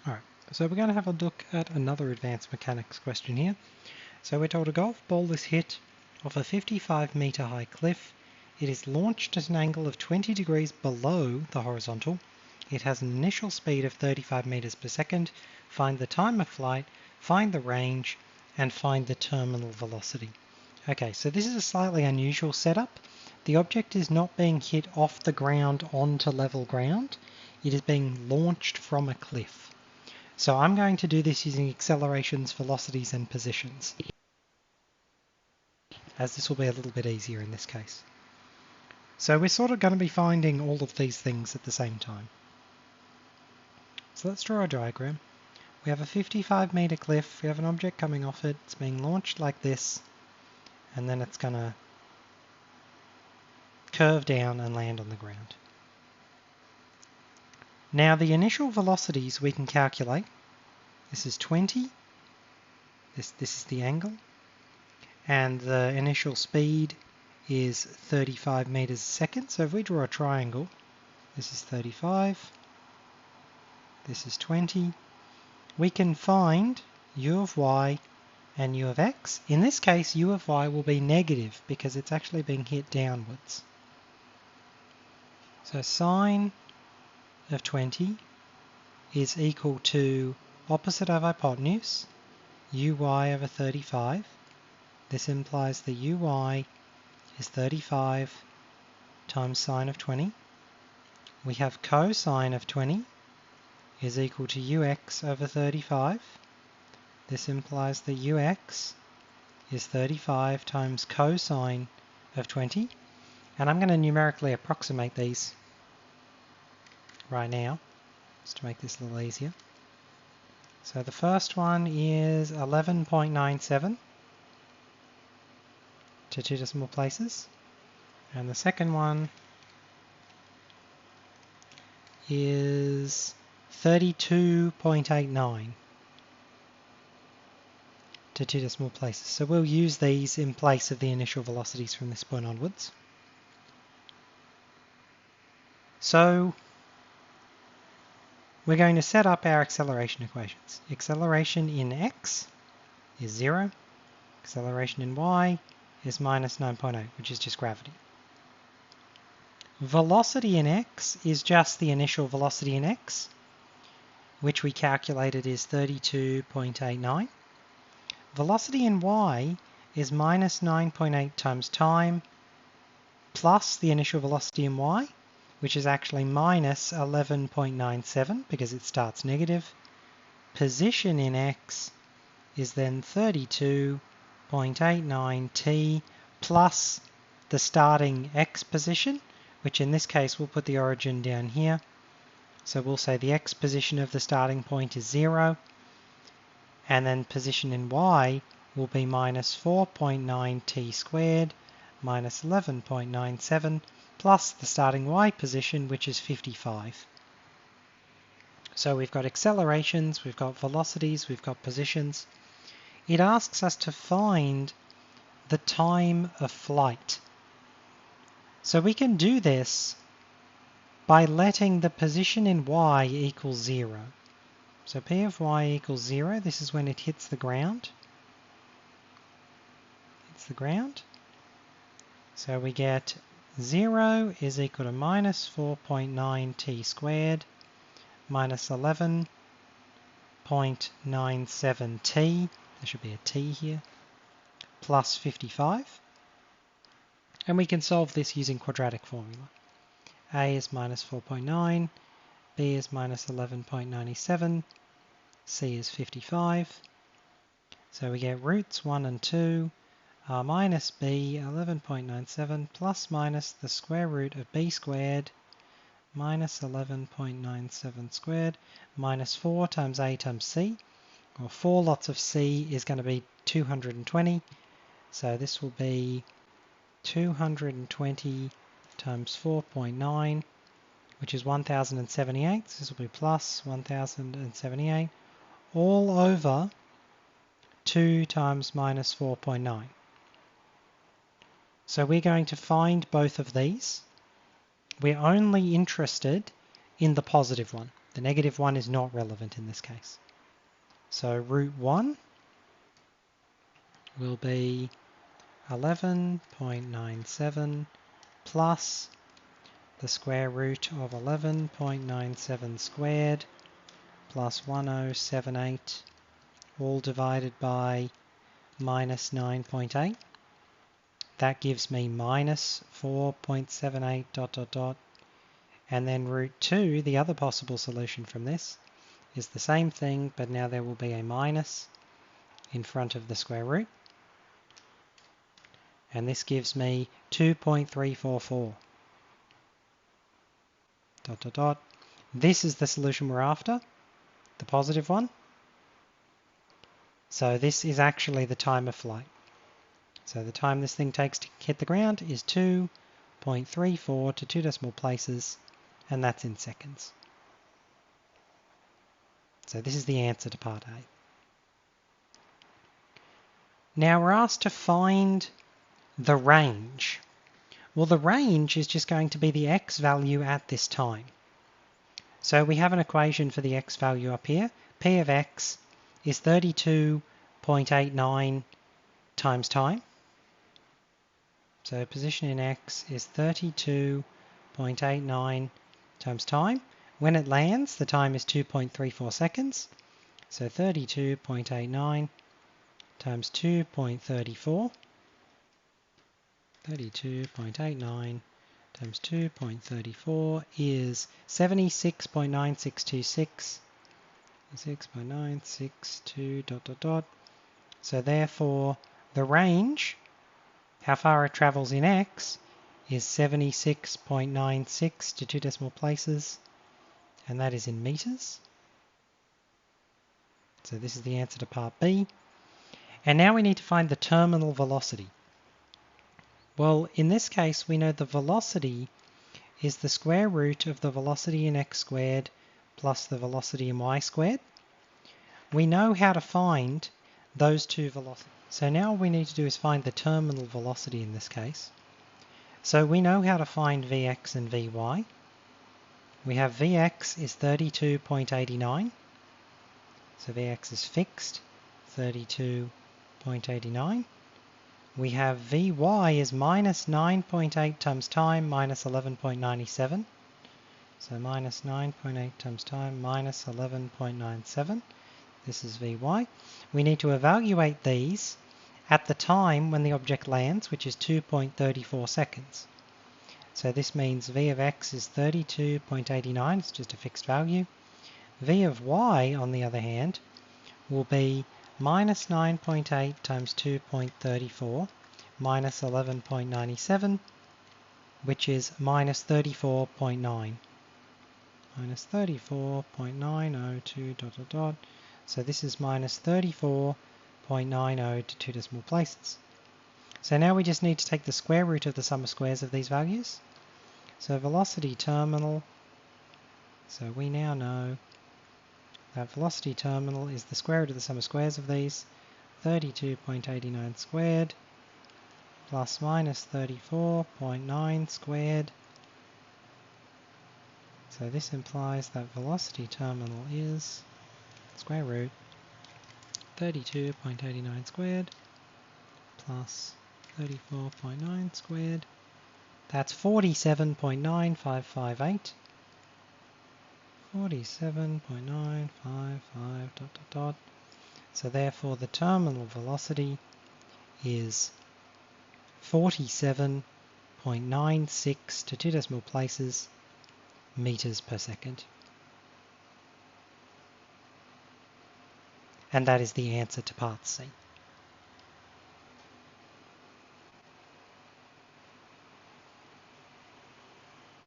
Alright, so we're going to have a look at another advanced mechanics question here. So we're told a golf ball is hit off a 55-meter high cliff. It is launched at an angle of 20 degrees below the horizontal. It has an initial speed of 35 meters per second. Find the time of flight, find the range, and find the terminal velocity. Okay, so this is a slightly unusual setup. The object is not being hit off the ground onto level ground. It is being launched from a cliff. So I'm going to do this using accelerations, velocities, and positions, as this will be a little bit easier in this case. So we're sort of going to be finding all of these things at the same time. So let's draw a diagram. We have a 55-meter cliff, we have an object coming off it, it's being launched like this, and then it's going to curve down and land on the ground. Now the initial velocities we can calculate. This is 20, this is the angle, and the initial speed is 35 meters a second. So if we draw a triangle, this is 35, this is 20, we can find u of y and u of x. In this case, u of y will be negative because it's actually being hit downwards. So sine of 20 is equal to opposite of hypotenuse, uy over 35. This implies the uy is 35 times sine of 20. We have cosine of 20 is equal to ux over 35. This implies the ux is 35 times cosine of 20. And I'm going to numerically approximate these right now, just to make this a little easier. So the first one is 11.97 to 2 decimal places. And the second one is 32.89 to 2 decimal places. So we'll use these in place of the initial velocities from this point onwards. So we're going to set up our acceleration equations. Acceleration in x is 0. Acceleration in y is minus 9.8, which is just gravity. Velocity in x is just the initial velocity in x, which we calculated is 32.89. Velocity in y is minus 9.8 times time plus the initial velocity in y, which is actually minus 11.97 because it starts negative. Position in x is then 32.89 t plus the starting x position, which in this case we'll put the origin down here. So we'll say the x position of the starting point is 0, and then position in y will be minus 4.9 t squared minus 11.97 plus the starting y position, which is 55. So we've got accelerations, we've got velocities, we've got positions. It asks us to find the time of flight. So we can do this by letting the position in y equal 0. So p of y equals 0. This is when it hits the ground. So we get 0 is equal to minus 4.9 t squared minus 11.97 t. There should be a t here. Plus 55. And we can solve this using quadratic formula. A is minus 4.9, B is minus 11.97, C is 55. So we get roots 1 and 2 are minus B 11.97 plus minus the square root of B squared minus 11.97 squared minus 4 times A times C. Well, 4 lots of C is going to be 220. So this will be 220 times 4.9, which is 1078. So this will be plus 1078 all over 2 times minus 4.9. So we're going to find both of these. We're only interested in the positive one. The negative 1 is not relevant in this case. So root 1 will be 11.97 plus the square root of 11.97 squared plus 1078, all divided by minus 9.8. That gives me minus 4.78 dot dot dot. And then root 2, the other possible solution from this, is the same thing, but now there will be a minus in front of the square root. And this gives me 2.344 dot dot dot. This is the solution we're after, the positive one. So this is actually the time of flight. So the time this thing takes to hit the ground is 2.34 to 2 decimal places, and that's in seconds. So this is the answer to part A. Now we're asked to find the range. Well, the range is just going to be the x value at this time. So we have an equation for the x value up here. P of x is 32.89 times time. So position in x is 32.89 times time. When it lands, the time is 2.34 seconds. So 32.89 times 2.34. 32.89 times 2.34 is 76.9626. 6.962 dot dot dot. So therefore the range, how far it travels in x, is 76.96 to 2 decimal places, and that is in meters. So this is the answer to part B. And now we need to find the terminal velocity. Well, in this case, we know the velocity is the square root of the velocity in x squared plus the velocity in y squared. We know how to find those two velocities. So now all we need to do is find the terminal velocity in this case. So we know how to find Vx and Vy. We have Vx is 32.89. So Vx is fixed, 32.89. We have Vy is minus 9.8 times time minus 11.97. So minus 9.8 times time minus 11.97. This is Vy. We need to evaluate these at the time when the object lands, which is 2.34 seconds. So this means V of x is 32.89, it's just a fixed value. V of y, on the other hand, will be minus 9.8 times 2.34 minus 11.97, which is minus 34.9. Minus 34.902 dot dot dot. So this is minus 34.90 to 2 decimal places. So now we just need to take the square root of the sum of squares of these values. So velocity terminal, so we now know that velocity terminal is the square root of the sum of squares of these, 32.89 squared plus minus 34.9 squared. So this implies that velocity terminal is square root 32.89 squared plus 34.9 squared. That's 47.9558. 47.955 dot dot dot. So therefore the terminal velocity is 47.96 to 2 decimal places meters per second. And that is the answer to part C.